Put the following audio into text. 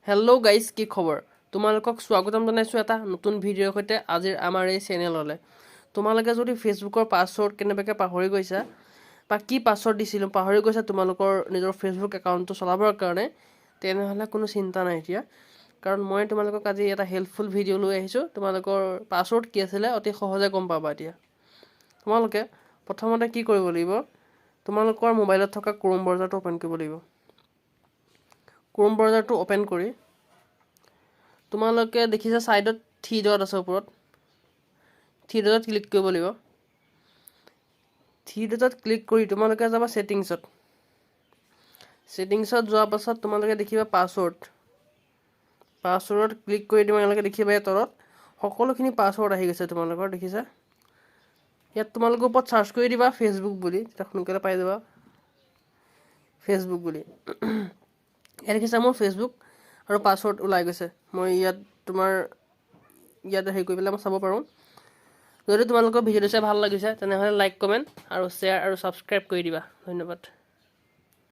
Hello' guys, কি খবৰ? তোমালোকক স্বাগতম জনাইছোঁ এটা নতুন ভিডিঅ'ৰ সৈতে আজিৰ আমাৰ এই চেনেললৈ। তোমালোকে যদি ফেচবুকৰ পাছৱৰ্ড কেনেবাকৈ পাহৰি গৈছা বা কি পাছৱৰ্ড দিছিলোঁ পাহৰি গৈছা তোমালোকৰ নিজৰ ফেচবুক একাউণ্টটো চলাবৰ কাৰণে, তেনেহ'লে কোনো চিন্তা নাই এতিয়া। কাৰণ মই তোমালোকক আজি এটা হেল্পফুল ভিডিঅ' লৈ আহিছোঁ। তোমালোকৰ পাছৱৰ্ড কি আছিলে অতি সহজে গম পাবা এতিয়া। তোমালোকে প্ৰথমতে কি কৰিব লাগিব, তোমালোকৰ মোবাইলত থকা ক্ৰোম ব্ৰাউজাৰটো অ'পেন কৰিব লাগিব। ক্ৰোম ব্ৰাউজাৰটো অ'পেন কৰি তোমালোকে দেখিছা ছাইডত থ্ৰী ডট আছে, ওপৰত থ্ৰী ডটত ক্লিক কৰিব লাগিব। থ্ৰী ডটত ক্লিক কৰি তোমালোকে যাবা ছেটিংছত যোৱাৰ পাছত তোমালোকে দেখিবা পাছৱৰ্ডত ক্লিক কৰি তোমালোকে দেখিবা ইয়াৰ তলত সকলোখিনি পাছৱৰ্ড আহি গৈছে তোমালোকৰ, দেখিছা? ইয়াত তোমালোকৰ ওপৰত চাৰ্চ কৰি দিবা ফেচবুক বুলি, তেতিয়া সোনকালে পাই যাবা ফেচবুক বুলি। ইয়াত দেখিছা মোৰ ফেচবুক আৰু পাছৱৰ্ড ওলাই গৈছে। মই ইয়াত হেৰি কৰি পেলাই মই চাব পাৰোঁ। যদি তোমালোকৰ ভিডিঅ'টো চাই ভাল লাগিছে তেনেহ'লে লাইক, কমেণ্ট আৰু শ্বেয়াৰ আৰু ছাবস্ক্ৰাইব কৰি দিবা। ধন্যবাদ।